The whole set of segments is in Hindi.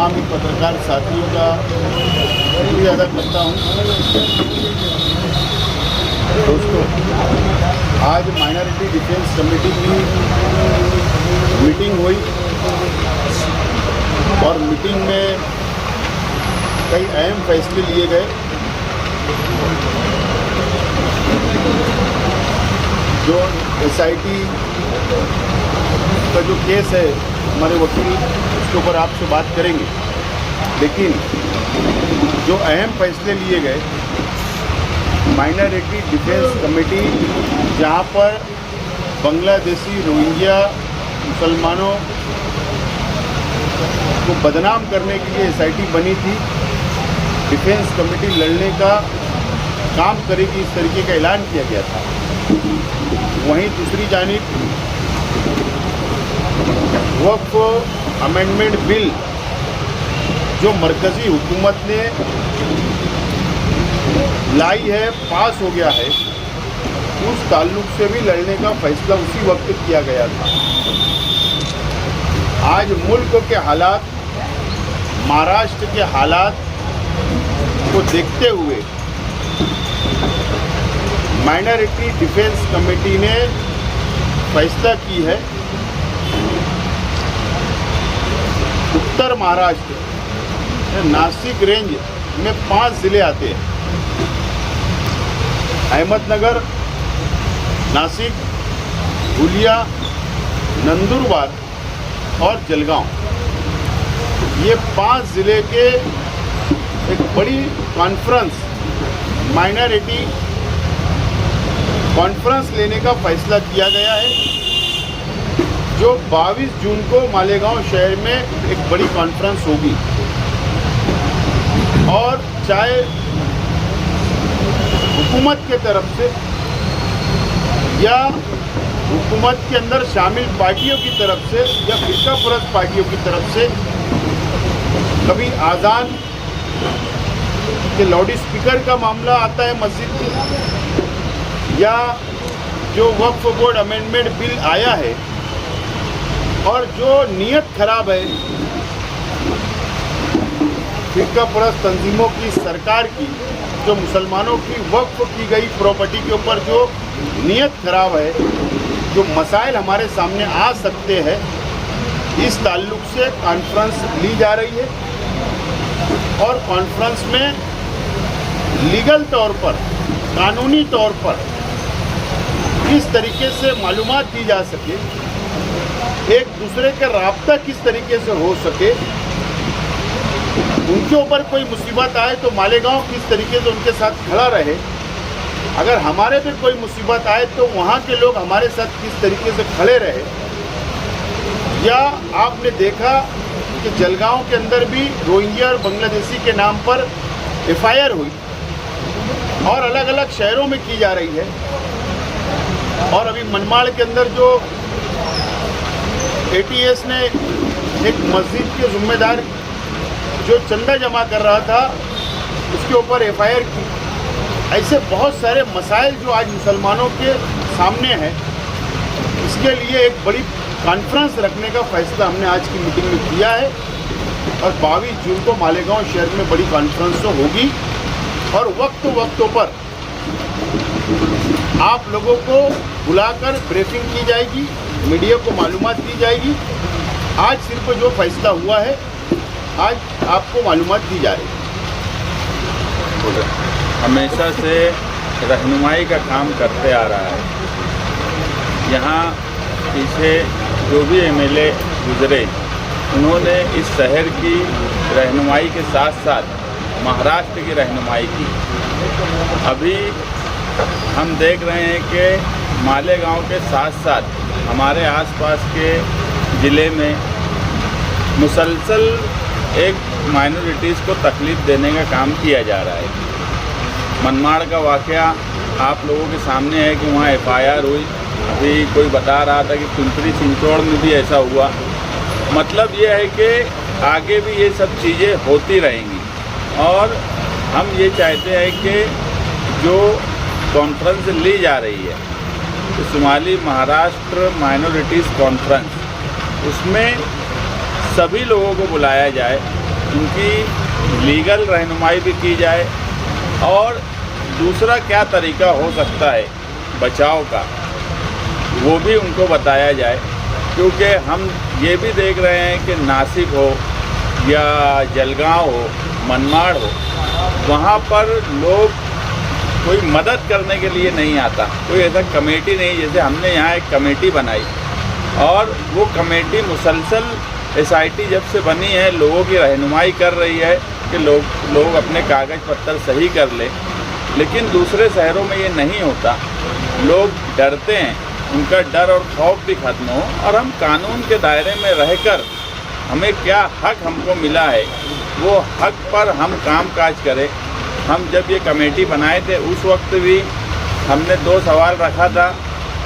तमाम ही पत्रकार साथियों का शुक्रिया अदा करता हूँ। दोस्तों, आज माइनॉरिटी डिफेंस कमेटी की मीटिंग हुई और मीटिंग में कई अहम फैसले लिए गए। जो SIT का जो केस है, हमारे वकील उसके ऊपर आपसे बात करेंगे, लेकिन जो अहम फैसले लिए गए, माइनॉरिटी डिफेंस कमेटी जहां पर बांग्लादेशी रोहिंग्या मुसलमानों को बदनाम करने के लिए SIT बनी थी, डिफेंस कमेटी लड़ने का काम करेगी, इस तरीके का ऐलान किया गया था। वहीं दूसरी जानिब वक्फ अमेंडमेंट बिल जो मरकज़ी हुकूमत ने लाई है, पास हो गया है, उस ताल्लुक से भी लड़ने का फैसला उसी वक्त किया गया था। आज मुल्क के हालात, महाराष्ट्र के हालात को देखते हुए माइनॉरिटी डिफेंस कमेटी ने फैसला की है, उत्तर महाराष्ट्र नासिक रेंज में 5 ज़िले आते हैं, अहमदनगर, नासिक, धुलिया, नंदुरबार और जलगांव। ये 5 ज़िले के एक बड़ी कॉन्फ्रेंस, माइनॉरिटी कॉन्फ्रेंस लेने का फैसला किया गया है, जो 22 जून को मालेगांव शहर में एक बड़ी कॉन्फ्रेंस होगी। और चाहे हुकूमत के तरफ से या हुकूमत के अंदर शामिल पार्टियों की तरफ से या फिरका परस्त पार्टियों की तरफ से कभी आज़ान के लाउड स्पीकर का मामला आता है मस्जिद के, या जो वक्फ बोर्ड अमेंडमेंट बिल आया है और जो नीयत खराब है फिरका परस्त तंजीमों की, सरकार की, जो मुसलमानों की वक्फ की गई प्रॉपर्टी के ऊपर जो नीयत खराब है, जो मसाइल हमारे सामने आ सकते हैं, इस ताल्लुक से कॉन्फ्रेंस ली जा रही है। और कॉन्फ्रेंस में लीगल तौर पर, कानूनी तौर पर किस तरीके से मालूमात दी जा सके, एक दूसरे का राब्ता किस तरीके से हो सके, उनके ऊपर कोई मुसीबत आए तो मालेगांव किस तरीके से उनके साथ खड़ा रहे, अगर हमारे पे कोई मुसीबत आए तो वहाँ के लोग हमारे साथ किस तरीके से खड़े रहे। या आपने देखा कि जलगांव के अंदर भी रोहिंग्या और बांग्लादेशी के नाम पर FIR हुई और अलग अलग शहरों में की जा रही है। और अभी मनमाड़ के अंदर जो ATS ने एक मस्जिद के ज़िम्मेदार जो चंदा जमा कर रहा था, उसके ऊपर FIR की। ऐसे बहुत सारे मसाइल जो आज मुसलमानों के सामने हैं, इसके लिए एक बड़ी कॉन्फ्रेंस रखने का फैसला हमने आज की मीटिंग में किया है। और 22 जून को मालेगांव शहर में बड़ी कॉन्फ्रेंस तो होगी और वक्तों पर आप लोगों को बुलाकर ब्रीफिंग की जाएगी, मीडिया को मालूमात दी जाएगी। आज सिर्फ जो फैसला हुआ है, आज आपको मालूमात दी जा रही है। हमेशा से रहनुमाई का काम करते आ रहा है। यहाँ पीछे जो भी MLA गुजरे, उन्होंने इस शहर की रहनुमाई के साथ साथ महाराष्ट्र की रहनुमाई की। अभी हम देख रहे हैं कि मालेगांव के साथ साथ हमारे आसपास के ज़िले में मुसलसल एक माइनॉरिटीज़ को तकलीफ़ देने का काम किया जा रहा है। मनमाड़ का वाक़या आप लोगों के सामने है कि वहाँ FIR हुई। अभी कोई बता रहा था कि पिंपरी चिंचवड़ में भी ऐसा हुआ। मतलब ये है कि आगे भी ये सब चीज़ें होती रहेंगी और हम ये चाहते हैं कि जो कॉन्फ्रेंस ली जा रही है, तो शुमाली महाराष्ट्र माइनॉरिटीज़ कॉन्फ्रेंस, उसमें सभी लोगों को बुलाया जाए उनकी लीगल रहनुमाई भी की जाए और दूसरा क्या तरीका हो सकता है बचाव का वो भी उनको बताया जाए, क्योंकि हम ये भी देख रहे हैं कि नासिक हो या जलगांव हो, मनमाड़ हो, वहाँ पर लोग कोई मदद करने के लिए नहीं आता, कोई ऐसा कमेटी नहीं। जैसे हमने यहाँ एक कमेटी बनाई और वो कमेटी मुसलसल SIT जब से बनी है लोगों की रहनुमाई कर रही है कि लोग अपने कागज़ पत्तर सही कर लें, लेकिन दूसरे शहरों में ये नहीं होता। लोग डरते हैं, उनका डर और खौफ भी खत्म हो और हम कानून के दायरे में रहकर हमें क्या हक हमको मिला है वो हक पर हम काम काज करें। हम जब ये कमेटी बनाए थे उस वक्त भी हमने 2 सवाल रखा था।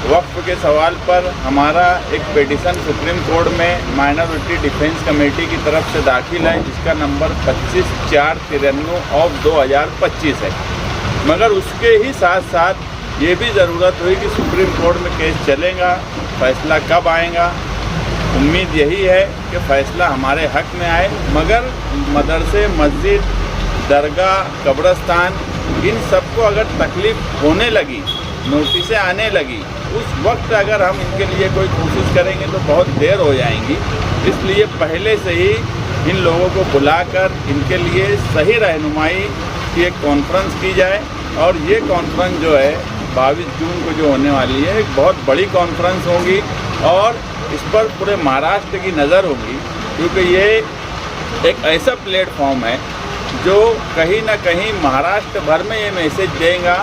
वक्फ के सवाल पर हमारा एक पिटीशन सुप्रीम कोर्ट में माइनॉरिटी डिफेंस कमेटी की तरफ से दाखिल है, जिसका नंबर 25/493/2025 है। मगर उसके ही साथ साथ ये भी ज़रूरत हुई कि सुप्रीम कोर्ट में केस चलेगा, फैसला कब आएगा। उम्मीद यही है कि फ़ैसला हमारे हक में आए, मगर मदरसे, मस्जिद, दरगाह, कब्रस्तान, इन सबको अगर तकलीफ़ होने लगी, नोटिसें आने लगी, उस वक्त अगर हम इनके लिए कोई कोशिश करेंगे तो बहुत देर हो जाएंगी। इसलिए पहले से ही इन लोगों को बुलाकर इनके लिए सही रहनुमाई की एक कॉन्फ्रेंस की जाए। और ये कॉन्फ्रेंस जो है 22 जून को जो होने वाली है, एक बहुत बड़ी कॉन्फ्रेंस होगी और इस पर पूरे महाराष्ट्र की नज़र होगी, क्योंकि ये एक ऐसा प्लेटफॉर्म है जो कहीं ना कहीं महाराष्ट्र भर में ये मैसेज देगा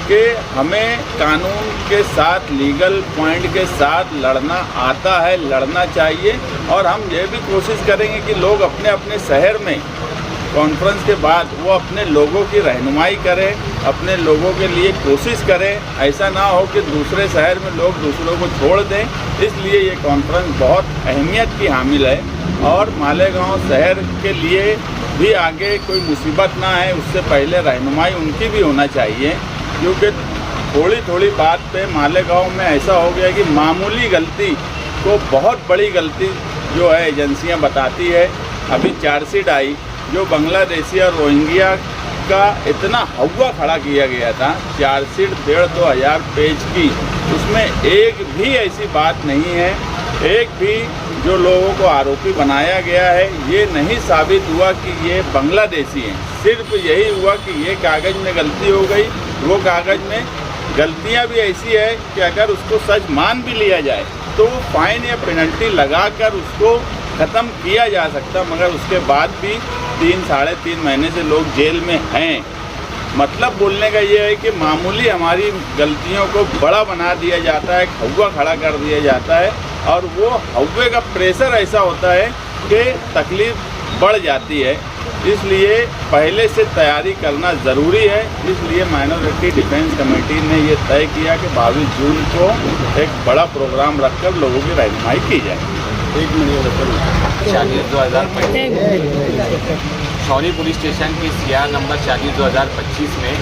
कि हमें कानून के साथ, लीगल पॉइंट के साथ लड़ना आता है, लड़ना चाहिए। और हम ये भी कोशिश करेंगे कि लोग अपने अपने शहर में कॉन्फ्रेंस के बाद वो अपने लोगों की रहनुमाई करें, अपने लोगों के लिए कोशिश करें। ऐसा ना हो कि दूसरे शहर में लोग दूसरों को छोड़ दें। इसलिए ये कॉन्फ्रेंस बहुत अहमियत की हामिल है और मालेगांव शहर के लिए भी आगे कोई मुसीबत ना आए, उससे पहले रहनुमाई उनकी भी होना चाहिए। क्योंकि थोड़ी थोड़ी बात पे मालेगांव में ऐसा हो गया कि मामूली गलती को बहुत बड़ी गलती जो है एजेंसियां बताती है। अभी चार्जशीट आई जो बांग्लादेशी और रोहिंग्या का इतना हवा खड़ा किया गया था, चार्जशीट 1,500-2 हज़ार पेज की, उसमें एक भी ऐसी बात नहीं है, एक भी जो लोगों को आरोपी बनाया गया है ये नहीं साबित हुआ कि ये बांग्लादेशी हैं। सिर्फ यही हुआ कि ये कागज़ में गलती हो गई, वो कागज़ में गलतियां भी ऐसी है कि अगर उसको सच मान भी लिया जाए तो वो फाइन या पेनल्टी लगाकर उसको ख़त्म किया जा सकता, मगर उसके बाद भी 3-3.5 महीने से लोग जेल में हैं। मतलब बोलने का ये है कि मामूली हमारी गलतियों को बड़ा बना दिया जाता है, हवा खड़ा कर दिया जाता है और वो हवे का प्रेशर ऐसा होता है कि तकलीफ़ बढ़ जाती है। इसलिए पहले से तैयारी करना ज़रूरी है। इसलिए माइनॉरिटी डिफेंस कमेटी ने ये तय किया कि 22 जून को एक बड़ा प्रोग्राम रखकर लोगों की रहनुमाई की जाए। 1 मिनट 40/2025 छौनी पुलिस स्टेशन की CR नंबर 40/2025 में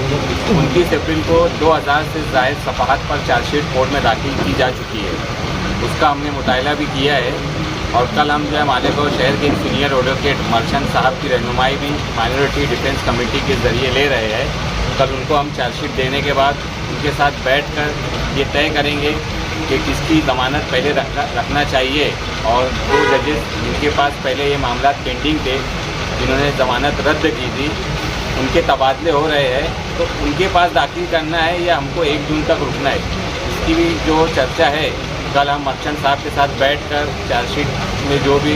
29 अप्रैल को 2000 से ज़ायद सफ़ाहत पर चार्जशीट कोर्ट में दाखिल की जा चुकी है। उसका हमने मुतायला भी किया है और कल हम जो है मालेगांव शहर के सीनियर एडवोकेट मर्चेंट साहब की रहनुमाई भी माइनॉरिटी डिफेंस कमेटी के ज़रिए ले रहे हैं। कल उनको हम चार्जशीट देने के बाद उनके साथ बैठकर ये तय करेंगे कि किसकी ज़मानत पहले रखना चाहिए और 2 जजेस जिनके पास पहले ये मामला पेंडिंग थे, जिन्होंने ज़मानत रद्द की थी, उनके तबादले हो रहे हैं, तो उनके पास दाखिल करना है या हमको 1 जून तक रुकना है। इसकी भी जो चर्चा है कल हम मर्चेंट साहब के साथ बैठकर चार्जशीट में जो भी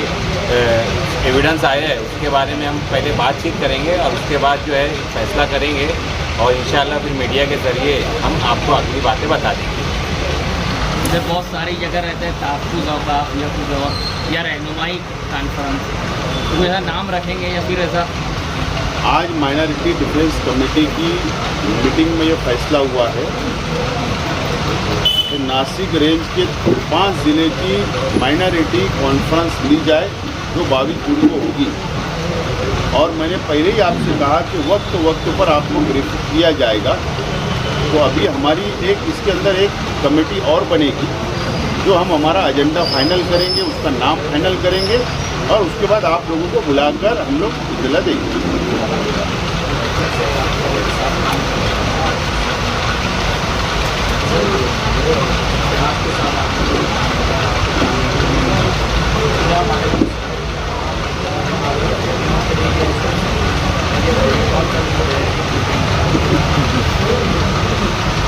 एविडेंस आए हैं उसके बारे में हम पहले बातचीत करेंगे और उसके बाद जो है फैसला करेंगे और इंशाल्लाह फिर मीडिया के ज़रिए हम आपको अगली बातें बता देंगे। इधर बहुत सारी जगह रहते हैं, तहफ़्फ़ुज़ औक़ाफ़ या कुछ और या रहनुमाई कॉन्फ्रेंस, तो ऐसा नाम रखेंगे या फिर ऐसा? आज माइनॉरिटी डिफेंस कमेटी की मीटिंग में ये फैसला हुआ है कि नासिक रेंज के 5 ज़िले की माइनॉरिटी कॉन्फ्रेंस ली जाए जो 22 जून को होगी। और मैंने पहले ही आपसे कहा कि वक्त पर आपको ब्रीफ किया जाएगा। तो अभी हमारी इसके अंदर एक कमेटी और बनेगी जो हम हमारा एजेंडा फाइनल करेंगे, उसका नाम फाइनल करेंगे और उसके बाद आप लोगों को बुलाकर हम लोग इत्तला देंगे।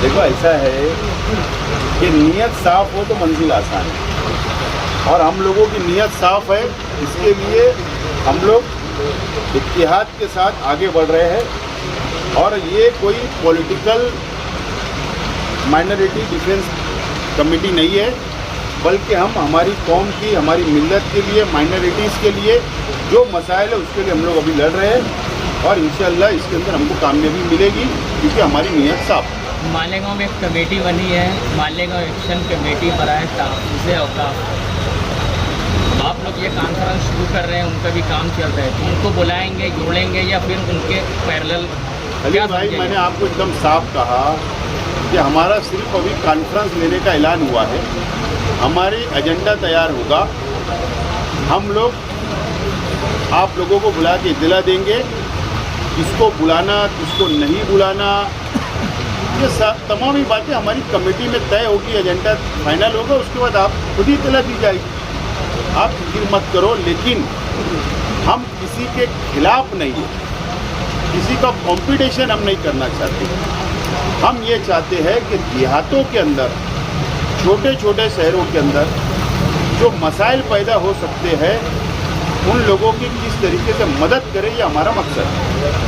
देखो ऐसा है कि नीयत साफ हो तो मंजिल आसान है, और हम लोगों की नीयत साफ है। इसके लिए हम लोग इत्तेहाद के साथ आगे बढ़ रहे हैं, और ये कोई पॉलिटिकल माइनॉरिटी डिफेंस कमेटी नहीं है, बल्कि हम हमारी कौम की, हमारी मिल्लत के लिए, माइनॉरिटीज़ के लिए जो मसाइल है उसके लिए हम लोग अभी लड़ रहे हैं, और इंशाअल्लाह इसके अंदर हमको कामयाबी मिलेगी, क्योंकि हमारी नीयत साफ है। मालेगांव में एक कमेटी बनी है, मालेगांव एक्शन कमेटी बना है तहफ़्फ़ुज़ औक़ाफ़। आप लोग ये कॉन्फ्रेंस शुरू कर रहे हैं, उनका भी काम चल रहा है, तो उनको बुलाएंगे, जोड़ेंगे या फिर उनके पैरेलल? अली भाई, मैंने आपको एकदम साफ कहा कि हमारा सिर्फ अभी कॉन्फ्रेंस लेने का ऐलान हुआ है, हमारी एजेंडा तैयार होगा, हम लोग आप लोगों को बुला के इत्तला देंगे, किसको बुलाना किसको नहीं बुलाना, ये तमाम ही बातें हमारी कमेटी में तय होगी, एजेंडा फाइनल होगा, उसके बाद आप खुद ही इत्तला दी जाएगी। आप फिक्र मत करो, लेकिन हम किसी के खिलाफ नहीं है, किसी का कंपटीशन हम नहीं करना चाहते। हम ये चाहते हैं कि देहातों के अंदर, छोटे छोटे शहरों के अंदर जो मसाइल पैदा हो सकते हैं, उन लोगों की किस तरीके से मदद करें, ये हमारा मकसद है।